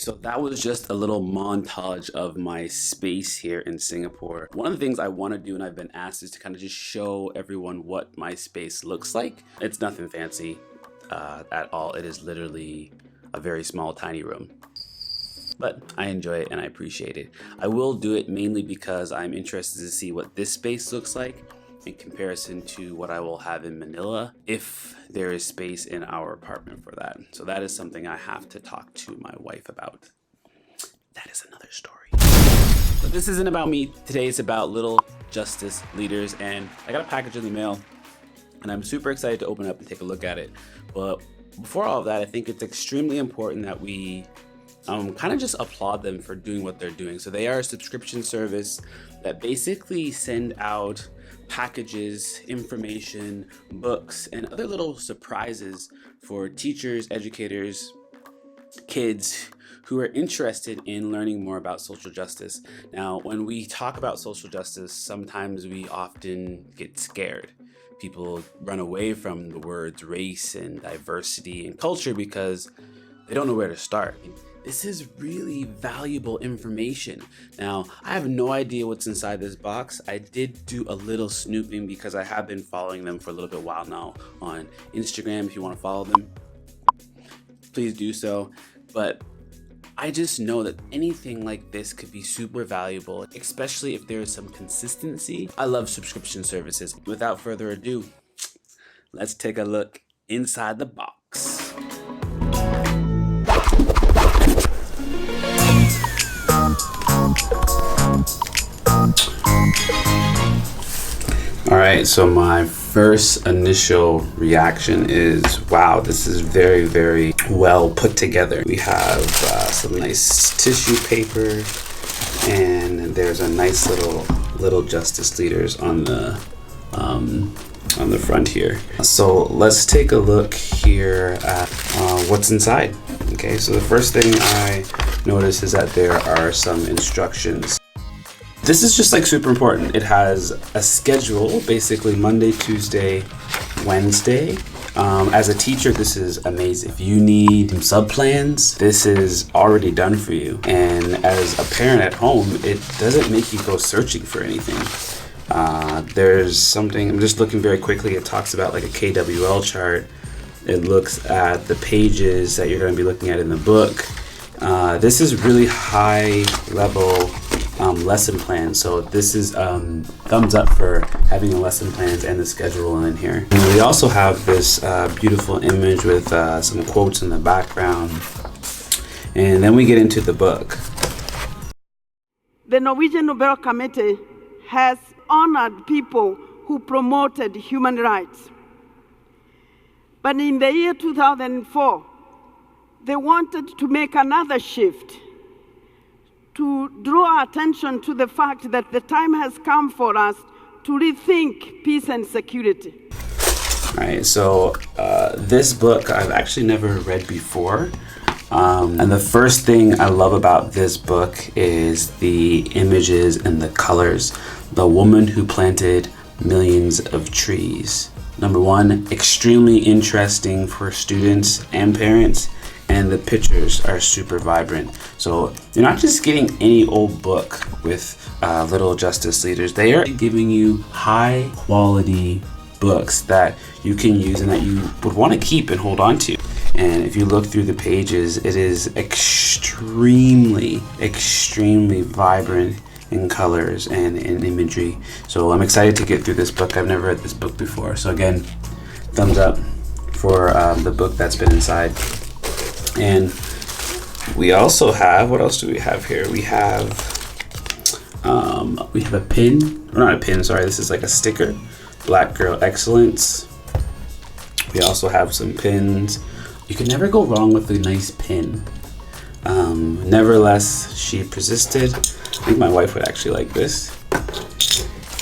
So that was just a little montage of my space here in Singapore. One of the things I want to do, and I've been asked, is to kind of just show everyone what my space looks like. It's nothing fancy at all. It is literally a very small, tiny room. But I enjoy it and I appreciate it. I will do it mainly because I'm interested to see what this space looks like in comparison to what I will have in Manila, if there is space in our apartment for that. So that is something I have to talk to my wife about. That is another story. But this isn't about me. Today it's about little justice leaders, and I got a package in the mail and I'm super excited to open it up and take a look at it. But before all of that, I think it's extremely important that we kind of just applaud them for doing what they're doing. So they are a subscription service that basically send out packages, information, books, and other little surprises for teachers, educators, kids who are interested in learning more about social justice. Now, when we talk about social justice, sometimes we often get scared. People run away from the words race and diversity and culture because they don't know where to start. This is really valuable information. Now, I have no idea what's inside this box. I did do a little snooping because I have been following them for a little bit while now on Instagram. If you want to follow them, please do so. But I just know that anything like this could be super valuable, especially if there is some consistency. I love subscription services. Without further ado, let's take a look inside the box. All right, so my first initial reaction is, wow, this is very, very well put together. We have some nice tissue paper, and there's a nice little justice leaders on the front here. So let's take a look here at what's inside. Okay, so the first thing I notice is that there are some instructions. This is just like super important. It has a schedule, basically Monday, Tuesday, Wednesday. As a teacher, this is amazing. If you need some sub-plans, this is already done for you. And as a parent at home, it doesn't make you go searching for anything. There's something, I'm just looking very quickly, it talks about like a KWL chart. It looks at the pages that you're going to be looking at in the book. This is really high level lesson plan. So this is thumbs up for having the lesson plans and the schedule in here. And we also have this beautiful image with some quotes in the background. And then we get into the book. The Norwegian Nobel Committee has honored people who promoted human rights. But in the year 2004, they wanted to make another shift, to draw attention to the fact that the time has come for us to rethink peace and security. All right, so this book I've actually never read before. And the first thing I love about this book is the images and the colors. The woman who planted millions of trees. Number one, extremely interesting for students and parents. And the pictures are super vibrant. So you're not just getting any old book with little justice leaders. They are giving you high quality books that you can use and that you would want to keep and hold on to. And if you look through the pages, it is extremely, extremely vibrant in colors and in imagery. So I'm excited to get through this book. I've never read this book before. So again, thumbs up for the book that's been inside. And we also have, what else do we have here? We have a pin, or not a pin, sorry, this is like a sticker. Black Girl Excellence. We also have some pins. You can never go wrong with a nice pin. Nevertheless, she persisted. I think my wife would actually like this.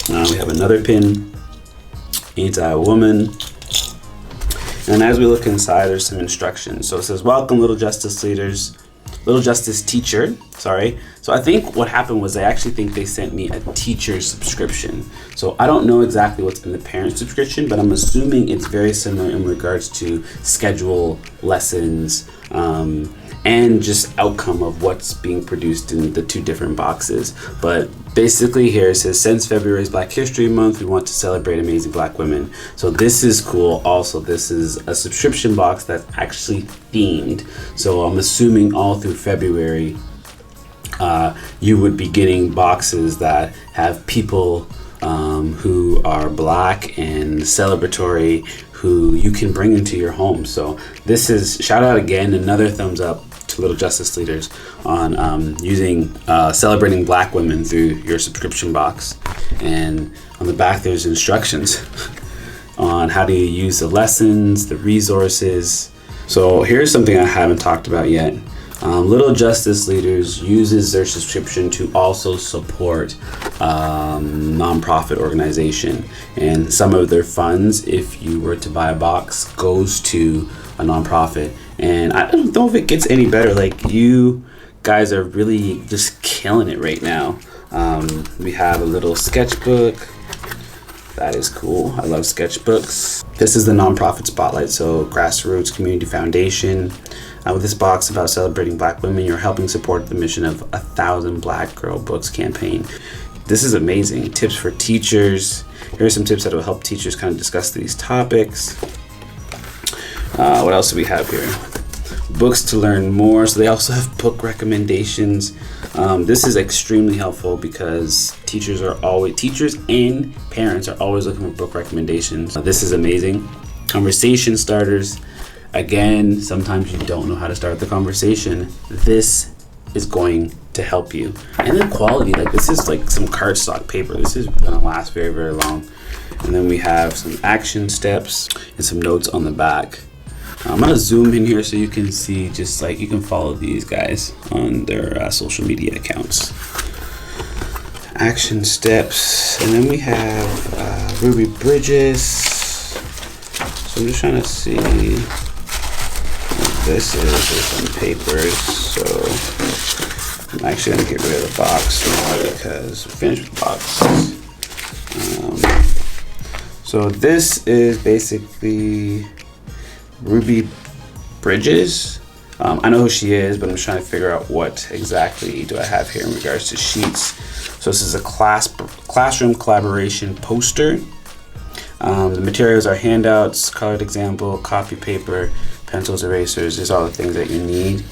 We have another pin. Anti-woman. And as we look inside, there's some instructions. So it says, welcome little justice leaders, little justice teacher, sorry. So I think what happened was I actually think they sent me a teacher subscription. So I don't know exactly what's in the parent subscription, but I'm assuming it's very similar in regards to schedule, lessons, and just outcome of what's being produced in the 2 different boxes. But basically here it says, since February is Black History Month, we want to celebrate amazing Black women. So this is cool. Also, this is a subscription box that's actually themed. So I'm assuming all through February, you would be getting boxes that have people who are Black and celebratory, who you can bring into your home. So this is, shout out again, another thumbs up to Little Justice Leaders on using celebrating Black women through your subscription box. And on the back there's instructions on how to use the lessons, the resources. So here's something I haven't talked about yet. Little Justice Leaders uses their subscription to also support nonprofit organization, and some of their funds, if you were to buy a box, goes to a nonprofit. And I don't know if it gets any better. Like, you guys are really just killing it right now. We have a little sketchbook. That is cool. I love sketchbooks. This is the nonprofit spotlight. So Grassroots Community Foundation. With this box about celebrating Black women, you're helping support the mission of 1,000 Black Girl Books campaign. This is amazing. Tips for teachers. Here are some tips that will help teachers kind of discuss these topics. What else do we have here? Books to learn more. So they also have book recommendations. This is extremely helpful because teachers and parents are always looking for book recommendations. This is amazing. Conversation starters. Again, sometimes you don't know how to start the conversation. This is going to help you. And then quality, like this is like some cardstock paper. This is gonna last very, very long. And then we have some action steps and some notes on the back. I'm gonna zoom in here so you can see, just like you can follow these guys on their social media accounts. Action steps, and then we have Ruby Bridges. So I'm just trying to see what this is. There's some papers, so I'm actually gonna get rid of the box now because we're finished with the box. So this is basically Ruby Bridges. I know who she is, but I'm just trying to figure out what exactly do I have here in regards to sheets. So this is a classroom collaboration poster. The materials are handouts, colored example, copy paper, pencils, erasers. These are all the things that you need.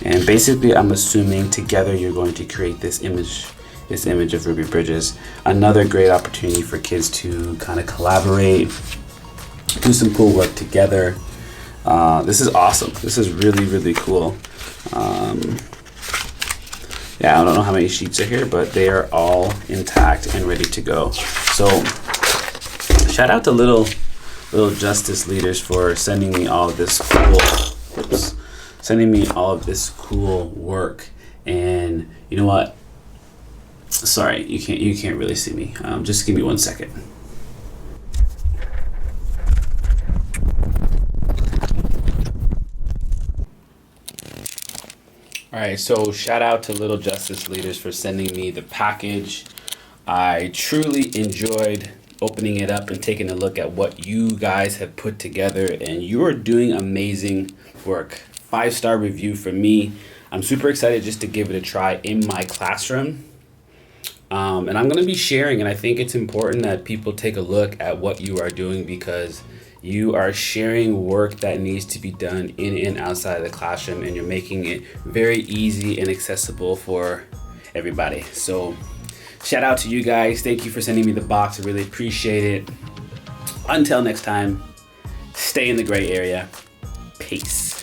And basically, I'm assuming together you're going to create this image of Ruby Bridges. Another great opportunity for kids to kind of collaborate, do some cool work together. This is awesome. This is really, really cool. Yeah, I don't know how many sheets are here, but they are all intact and ready to go. So shout out to Little Justice Leaders for sending me all of this cool work. And you know what? Sorry, you can't really see me. Just give me 1 second. All right, so shout out to Little Justice Leaders for sending me the package. I truly enjoyed opening it up and taking a look at what you guys have put together, and you are doing amazing work. 5-star review from me. I'm super excited just to give it a try in my classroom. And I'm going to be sharing, and I think it's important that people take a look at what you are doing, because you are sharing work that needs to be done in and outside of the classroom, and you're making it very easy and accessible for everybody. So shout out to you guys. Thank you for sending me the box. I really appreciate it. Until next time, stay in the gray area. Peace.